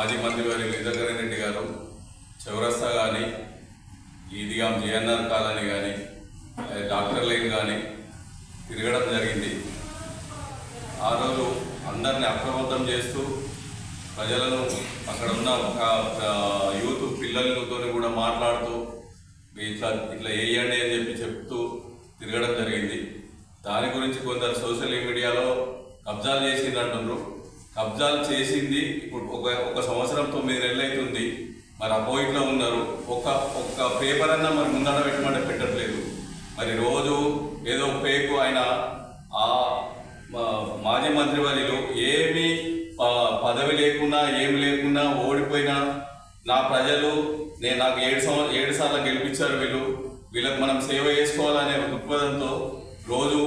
మాజీ మంత్రి వారి ఇంద్రకరణ్ రెడ్డి గారు చౌరస్తా కానీ ఈదిగాం జేఎన్ఆర్ కాలనీ కానీ డాక్టర్ లైన్ కానీ తిరగడం జరిగింది. ఆ రోజు అందరిని అప్రమత్తం చేస్తూ ప్రజలను అక్కడ ఉన్న యూత్ పిల్లలతో కూడా మాట్లాడుతూ ఇట్లా వేయండి అని చెప్తూ తిరగడం జరిగింది. దాని గురించి కొందరు సోషల్ మీడియాలో కబ్జాలు చేసింది అంటున్నారు. కబ్జాలు చేసింది ఇప్పుడు ఒక సంవత్సరం 9 నెలలు అవుతుంది. మరి అపోయిట్లో ఉన్నారు. ఒక్క పేపర్ అన్నా మరి ముందడ పెట్టమంటే పెట్టట్లేదు. మరి రోజు ఏదో పేకు ఆయన ఆ మాజీ మంత్రి వారిలో ఏమి పదవి లేకున్నా ఏమి లేకున్నా ఓడిపోయినా నా ప్రజలు నాకు 7 సార్లు గెలిపించారు, వీళ్ళకి మనం సేవ చేసుకోవాలనే దృక్పథంతో రోజు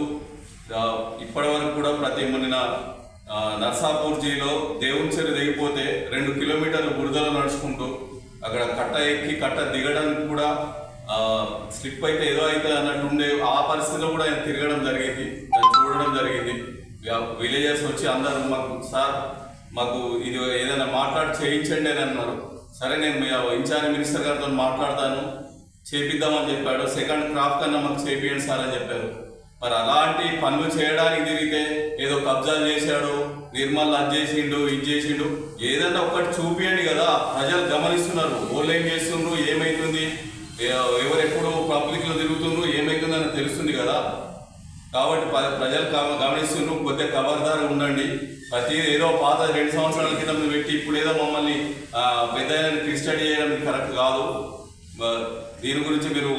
ఇప్పటి వరకు కూడా ప్రతి మొన్న నర్సాపూర్ జీలో దేవుని చెరువు దిగిపోతే 2 కిలోమీటర్లు బురదలో నడుచుకుంటూ అక్కడ కట్ట ఎక్కి కట్ట దిగడానికి కూడా స్లిప్ అయితే ఏదో అయితే అన్నట్టు ఉండే ఆ పరిస్థితిలో కూడా ఆయన తిరగడం జరిగింది, చూడడం జరిగింది. విలేజర్స్ వచ్చి అందరూ మాకు ఇది ఏదైనా మాట్లాడి చేయించండి అని అన్నారు. సరే నేను ఇన్ఛార్జ్ మినిస్టర్ గారితో మాట్లాడతాను, చేపిద్దామని చెప్పాడు. సెకండ్ క్రాప్ కన్నా మాకు చేపియండి సార్ అని చెప్పారు. మరి అలాంటి పనులు చేయడానికి తిరిగితే ఏదో కబ్జాలు చేశాడు, నిర్మల్ అది చేసిండు, ఇది చేసిండు, ఏదన్నా ఒకటి చూపియండి కదా. ప్రజలు గమనిస్తున్నారు, ఓన్లైన్ చేస్తుండ్రు, ఏమైతుంది, ఎవరెప్పుడు పబ్లిక్లో తిరుగుతుండ్రు, ఏమైతుందని తెలుస్తుంది కదా. కాబట్టి ప్రజలు గమనిస్తుండ్రు. కొద్దిగా ఖబర్దారు ఉండండి. ప్రతి ఏదో పాత 2 సంవత్సరాల కింద పెట్టి ఇప్పుడు ఏదో మమ్మల్ని పెద్ద క్రిస్టడీ చేయడం కరెక్ట్ కాదు. దీని గురించి మీరు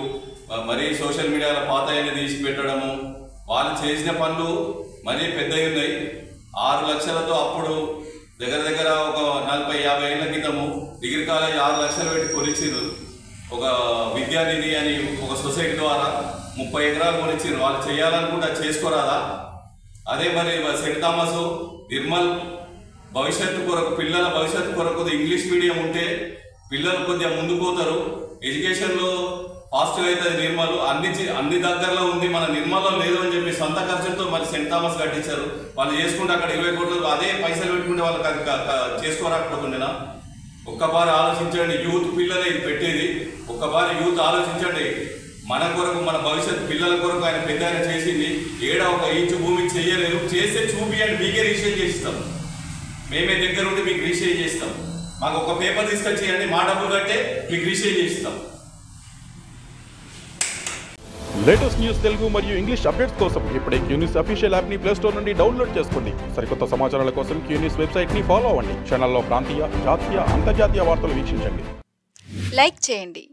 మరీ సోషల్ మీడియాలో పాత తీసి పెట్టడము, వాళ్ళు చేసిన పనులు మరీ పెద్దవి ఉన్నాయి. 6 లక్షలతో అప్పుడు దగ్గర ఒక 40-50 ఏళ్ల క్రితము డిగ్రీ కాలేజ్ 6 లక్షలు పెట్టి కొనిచ్చారు. ఒక విద్యానిధి అని ఒక సొసైటీ ద్వారా 30 ఎకరాలు కొనిచ్చారు. వాళ్ళు చేయాలనుకుంటే చేసుకోరాదా? అదే మరి సెంట్ థామస్ నిర్మల్ భవిష్యత్తు కొరకు, పిల్లల భవిష్యత్తు కొరకు ఇంగ్లీష్ మీడియం ఉంటే పిల్లలు కొద్దిగా ముందుకు పోతారు, ఎడ్యుకేషన్లో ఫాస్ట్గా అవుతుంది. నిర్మల్ అన్ని దగ్గరలో ఉంది, మన నిర్మల్లో లేదు అని చెప్పి సొంత ఖర్చులతో మరి సెంట్ థామస్ కట్టించారు. వాళ్ళు చేసుకుంటే అక్కడ 20 కోట్లు అదే పైసలు పెట్టుకుంటే వాళ్ళకి అది చేసుకోరాకపోతుండేనా? ఒక్కబారి ఆలోచించండి. యూత్ పిల్లలే ఇది పెట్టేది. ఒక్కబారి యూత్ ఆలోచించండి. మన కొరకు, మన భవిష్యత్తు పిల్లల కొరకు ఆయన పెద్ద చేసింది. ఒక ఇంచు భూమికి చేయలేదు. చేస్తే చూపియండి, మీకే రిజిస్టర్ చేస్తాం. మేమే దగ్గర ఉండి మీకు రిజిస్టర్ చేస్తాం. మాకు ఒక పేపర్ తీసుకొచ్చేయండి, మా డబ్బులు కట్టే మీకు రిజిస్టర్ చేస్తాం. లేటెస్ట్ న్యూస్ తెలుగు మరియు ఇంగ్లీష్ అప్డేట్స్ కోసం ఇప్పుడే క్యూన్యూస్ అఫీషియల్ యాప్ ని ప్లే స్టోర్ నుండి డౌన్లోడ్ చేసుకోండి. సరికొత్త సమాచారాల కోసం క్యూన్యూస్ వెబ్సైట్ ని ఫాలో అవ్వండి. ఛానల్లో ప్రాంతీయ, జాతీయ, అంతర్జాతీయ వార్తలు వీక్షించండి. లైక్ చేయండి.